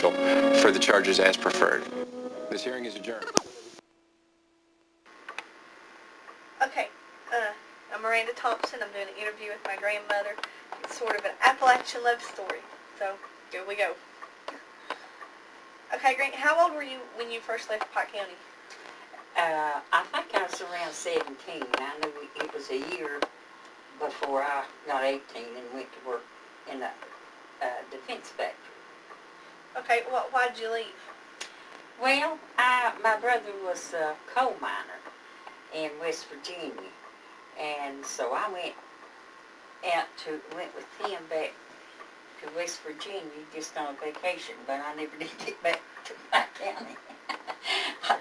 impartial for the charges as preferred. This hearing is adjourned. Okay, I'm Miranda Thompson. I'm doing an interview with my grandmother. It's sort of an Appalachian love story. So, here we go. Okay, Grant, how old were you when you first left Pike County? I think I was around 17. I knew it was a year before I got 18 and went to work in the defense factory. Okay, well, why'd you leave? Well, my brother was a coal miner in West Virginia, and so I went with him back to West Virginia just on vacation, but I never did get back to Pike County. I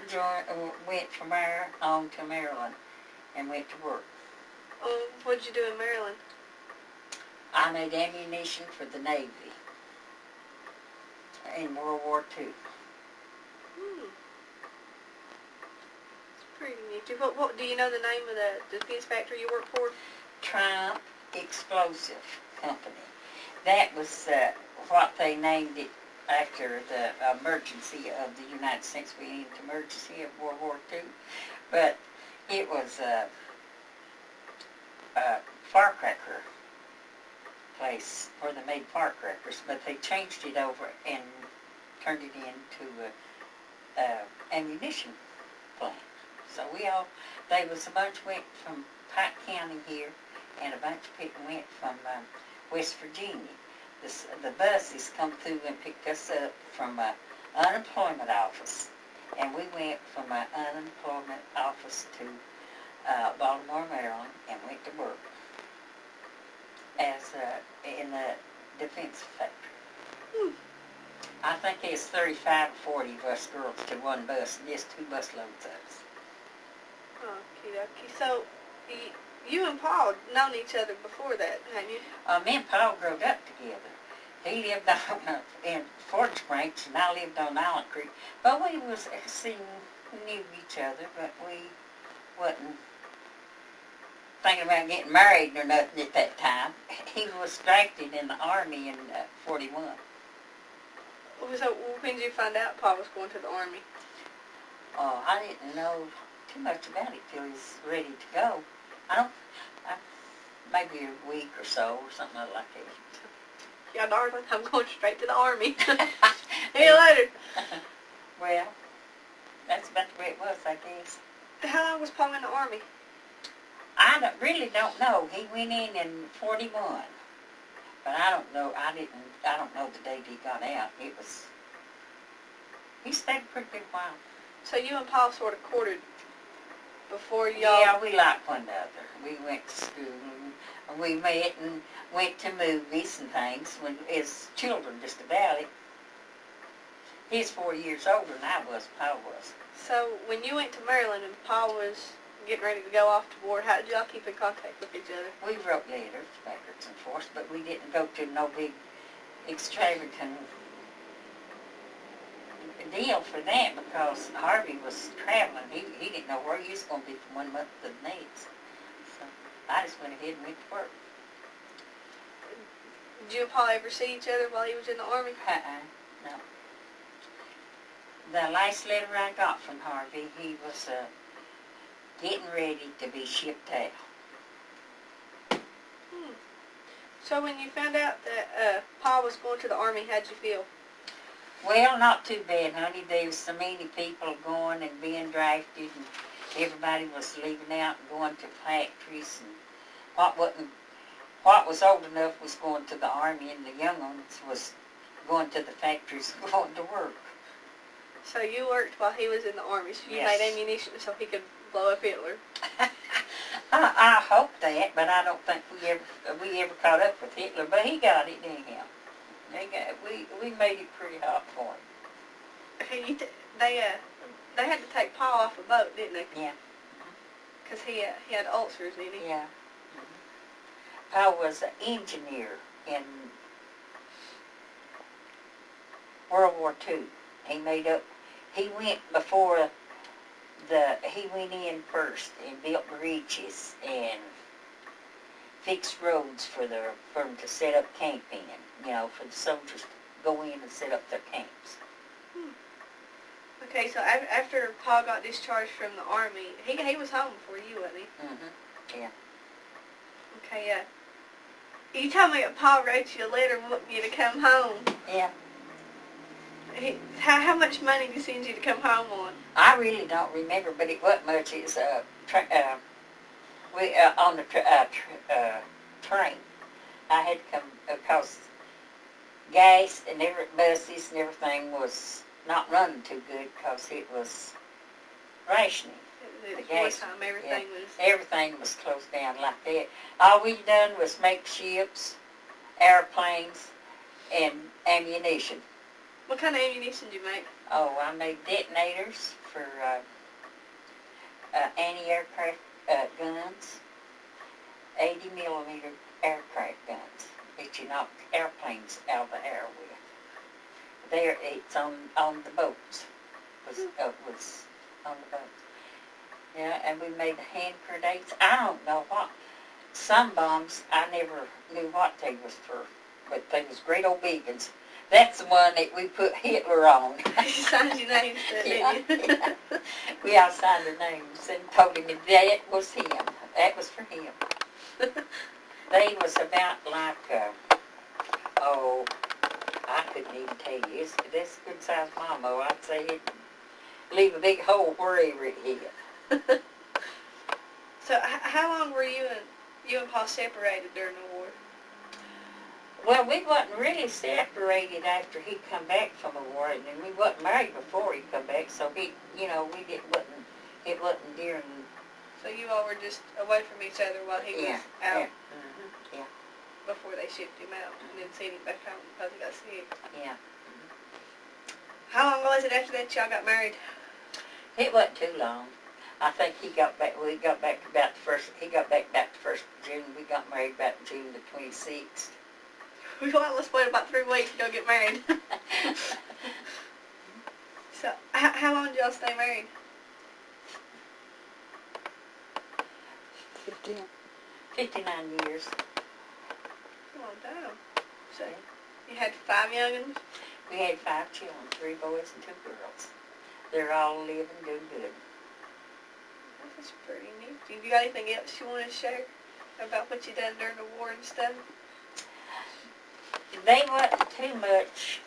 went from there on to Maryland and went to work. What'd you do in Maryland? I made ammunition for the Navy in World War II. It's pretty neat. What do you know the name of the defense factory you worked for? Triumph Explosive Company. That was what they named it after the emergency of the United States. We went into emergency of World War II. But it was a firecracker place where they made firecrackers, but they changed it over and turned it into a ammunition plant. So there was a bunch went from Pike County here, and a bunch of people went from West Virginia. The buses come through and picked us up from an unemployment office, and we went from an unemployment office to Baltimore, Maryland, and went to work as in the defense factory. I think there's 35 or 40 of us girls to one bus, and just 2 bus loads of us. Okie dokie. So, you and Paul known each other before that, hadn't you? Me and Paul grew up together. He lived in Fort Springs, and I lived on Island Creek. But we knew each other, but we wasn't thinking about getting married or nothing at that time. He was drafted in the Army in 41. So when did you find out Paul was going to the Army? Oh, I didn't know too much about it till he was ready to go. Maybe a week or so, or something like that. Yeah, darling, I'm going straight to the Army. See you later. Well, that's about the way it was, I guess. How long was Paul in the Army? I really don't know. He went in 41, but I don't know. I don't know the date he got out. He stayed a pretty good while. So you and Paul sort of courted before y'all? Yeah, we liked one another. We went to school, and we met and went to movies and things as children, just about it. He's 4 years older than I was, Paul was. So when you went to Maryland and Paul was getting ready to go off to war, how did y'all keep in contact with each other? We wrote letters backwards and forwards, but we didn't go to no big extravagant deal for that because Harvey was traveling. He didn't know where he was going to be from one month to the next. So I just went ahead and went to work. Did you and Paul ever see each other while he was in the Army? No. The last letter I got from Harvey, he was getting ready to be shipped out. So when you found out that Paul was going to the Army, how'd you feel? Well, not too bad, honey. There was so many people going and being drafted, and everybody was leaving out and going to factories, and what was old enough was going to the Army, and the young ones was going to the factories and going to work. So you worked while he was in the Army, so you Yes. made ammunition so he could blow up Hitler. I hope that, but I don't think we ever caught up with Hitler, but he got it anyhow. We made it pretty hot for him. They had to take Paul off a boat, didn't they? Yeah. Because he had ulcers, didn't he? Yeah. Paul was an engineer in World War II. He went before he went in first and built bridges and fixed roads for them to set up camp in, for the soldiers go in and set up their camps. Okay, so after Paul got discharged from the Army, he was home before you, wasn't he? Yeah. Okay, you told me that Paul wrote you a letter wanting you to come home. Yeah. How much money did he send you to come home on? I really don't remember, but it wasn't much. It's on the train. I had to come because gas and buses and everything was not running too good because it was rationing. At wartime, Everything was closed down like that. All we done was make ships, airplanes, and ammunition. What kind of ammunition did you make? Oh, I made detonators for anti-aircraft guns, 80 millimeter aircraft guns that you knock airplanes out of the air with. There, it's on the boats. Was on the boats. Yeah, and we made hand grenades. I don't know what. Some bombs, I never knew what they was for, but they was great old big ones. That's the one that we put Hitler on. You signed your name to it, didn't you? We all signed our names and told him that was him. That was for him. They was about like, I couldn't even tell you. This is a good sized mammo. I'd say it'd leave a big hole wherever it hit. So how long were you and Paul separated during the war? Well, we wasn't really separated after he come back from the war, and we wasn't married before he come back, so it wasn't during. So you all were just away from each other while he was out? Yeah. Before they shipped him out and then sent him back home because he got sick? Yeah. How long was it after that y'all got married? It wasn't too long. I think he got back about the 1st of June. We got married about June the 26th. Well, let's wait about 3 weeks to go get married. So, how long did y'all stay married? 59 years. A long time. So, you had 5 young'uns? We had 5 children, 3 boys and 2 girls. They're all living, doing good. That's pretty neat. Have you got anything else you want to share about what you done during the war and stuff? They wasn't too much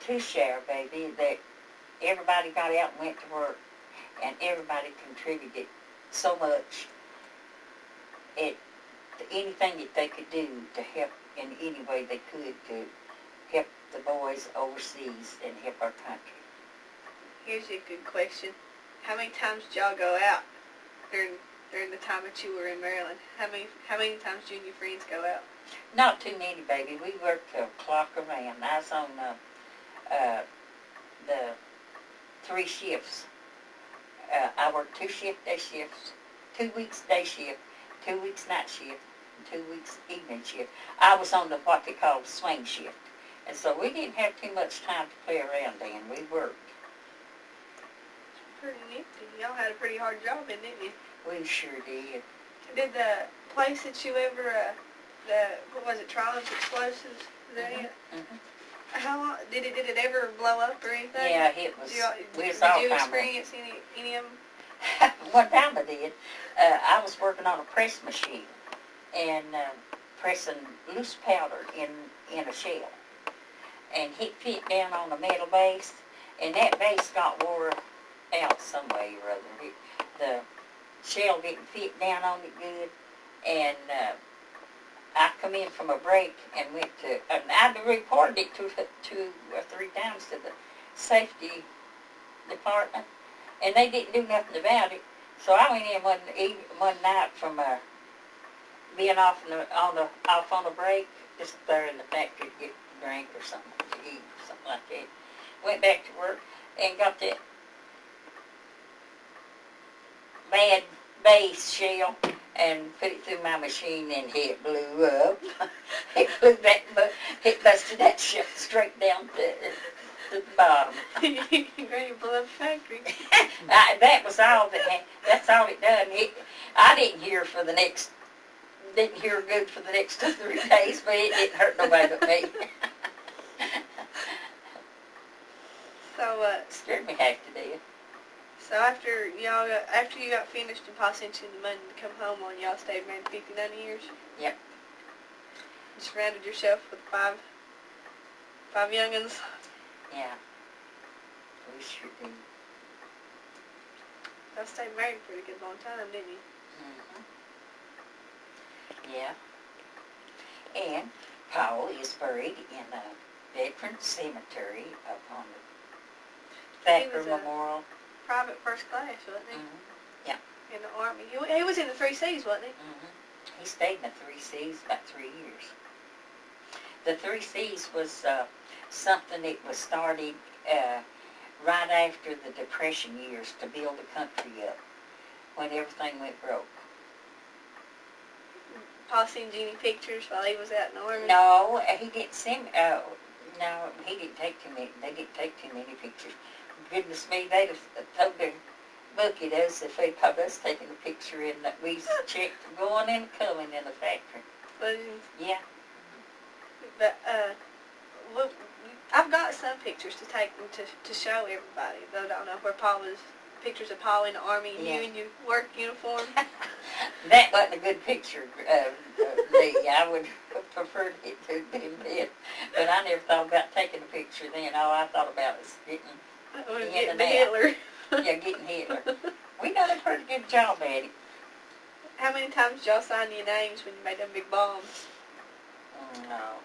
to share, baby. That everybody got out and went to work, and everybody contributed so much at anything that they could do to help in any way they could to help the boys overseas and help our country. Here's a good question. How many times did y'all go out during the time that you were in Maryland? How many times did you and your friends go out? Not too many, baby. We worked till clock around. I was on the 3 shifts. I worked 2 day shifts, 2 weeks day shift, 2 weeks night shift, and 2 weeks evening shift. I was on the what they call swing shift. And so we didn't have too much time to play around then. We worked. Pretty nifty. Y'all had a pretty hard job, didn't you? We sure did. Did the place that you ever, what was it, Triumphs Explosives? Is that it? Mm-hmm. How long, did it ever blow up or anything? Yeah, it was. Did you experience any of them? One time I did. I was working on a press machine and pressing loose powder in a shell. And it fit down on a metal base, and that base got wore out some way or other. The shell didn't fit down on it good, and I come in from a break and went to, and I reported it 2 or 3 times to the safety department, and they didn't do nothing about it. So I went in one night from being off on a break, just there in the factory to get a drink or something to eat or something like that. Went back to work and got that bad base shell and put it through my machine, and it blew up. It busted that shell straight down to the bottom. You blew up the factory. That was all that's all it done. I didn't hear good for the next 2 or 3 days, but it didn't hurt nobody but me. So, Scared me half to death. so after you got finished and Pa sent you the money to come home on, y'all stayed married 59 years? Yep. You surrounded yourself with five young'uns? Yeah. We sure did. Y'all stayed married a pretty good long time, didn't you? Mm-hmm. Yeah. And Paul is buried in a veteran cemetery up on the Thacker was a Memorial. Private first class, wasn't he? Mm-hmm. Yeah. In the Army. He was in the 3 Cs, wasn't he? Mm-hmm. He stayed in the 3 Cs about 3 years. The 3 Cs was something that was started right after the Depression years to build the country up when everything went broke. Pa sent you any pictures while he was out in the Army? No, he didn't send. No, he didn't take too many. They didn't take too many pictures. Goodness me, they'd have told their look at us if they caught us taking a picture in that we checked going and coming in the factory. But, Yeah. But look, I've got some pictures to take them to show everybody. Though I don't know where Pa was. Pictures of Pa in the Army and Yeah. you in your work uniform. That wasn't a good picture, Lee. I would have preferred it to have been dead. But I never thought about taking a picture then. All I thought about was getting Getting the Hitler. getting Hitler. We done a pretty good job at it. How many times did y'all sign your names when you made them big bombs? No.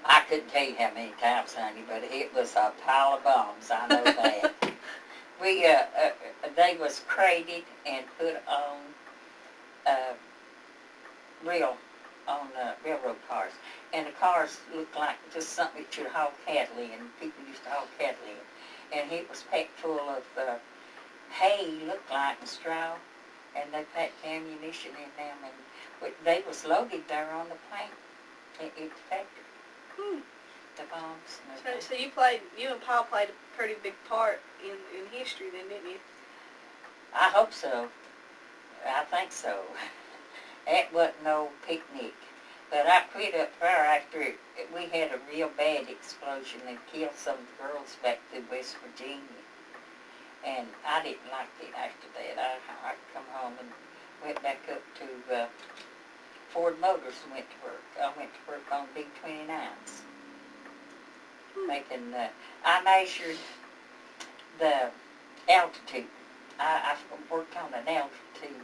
I couldn't tell you how many times, honey, but it was a pile of bombs. I know that. We, they was crated and put on railroad cars. And the cars looked like just something that you'd haul cattle in. People used to haul cattle in. And it was packed full of hay, looked like, and straw. And they packed ammunition in them. And they was loaded there on the plant at the factory. The bombs and everything. So you and Pa played a pretty big part in history then, didn't you? I hope so. I think so. That wasn't no picnic. But I quit up there after we had a real bad explosion that killed some of the girls back to West Virginia. And I didn't like it after that. I come home and went back up to Ford Motors and went to work. I went to work on B-29s. Making, I measured the altitude. I worked on an altitude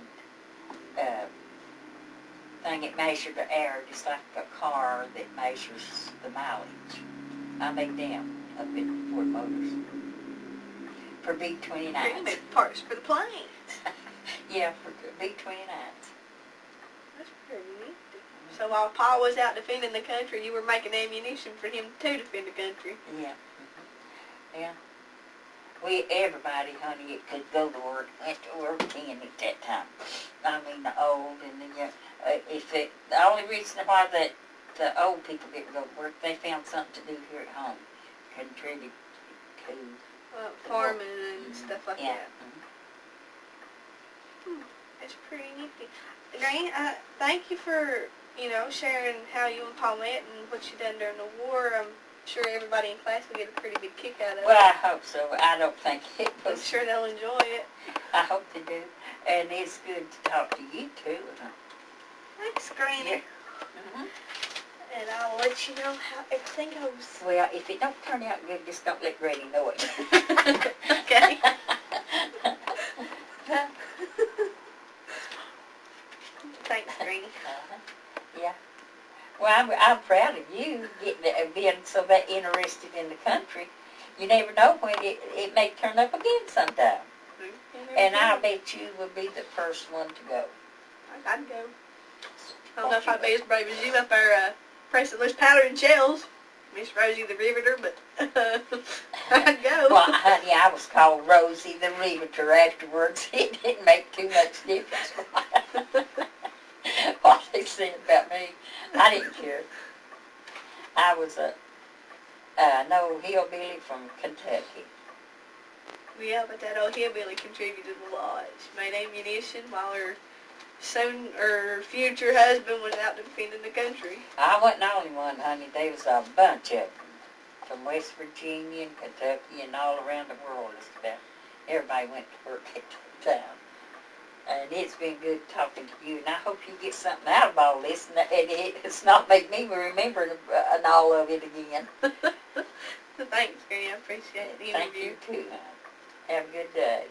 thing. It measured the air just like a car that measures the mileage. I made them up at Ford Motors for B-29s. You made parts for the planes. Yeah, for B-29s. That's pretty neat. So while Pa was out defending the country, you were making ammunition for him to defend the country. Yeah. Yeah. Everybody, honey, it could go to work, went to work then at that time. I mean, the old and the young. The only reason why the old people didn't go to work, they found something to do here at home. Contribute to farming and stuff like yeah. that. That's pretty nifty. Granny, thank you for, sharing how you and Pa met and what you done during the war. I'm sure everybody in class will get a pretty big kick out of it. Well, I hope so. I don't think it was. I'm sure they'll enjoy it. I hope they do. And it's good to talk to you, too. Thanks, Granny. Yeah. And I'll let you know how everything goes. Well, if it don't turn out good, just don't let Granny know it. Okay. Thanks, Granny. Yeah. Well, I'm proud of you being so that interested in the country. You never know when it may turn up again sometime. And I'll bet you will be the first one to go. I'd go. I don't know if I'd be as brave as you up there pressing those powdered shells, Miss Rosie the Riveter, but I'd go. Well, honey, I was called Rosie the Riveter afterwards. It didn't make too much difference what they said about me. I didn't care. I was no hillbilly from Kentucky. Yeah, but that old hillbilly contributed a lot. She made ammunition while her future husband was out defending the country. I wasn't the only one, honey. There was a bunch of them. from West Virginia and Kentucky and all around the world. Just about everybody went to work at the time. And it's been good talking to you, and I hope you get something out of all this, and it's not make me remember all of it again. Thanks, Granny. I appreciate the interview. Thank you, too. Have a good day.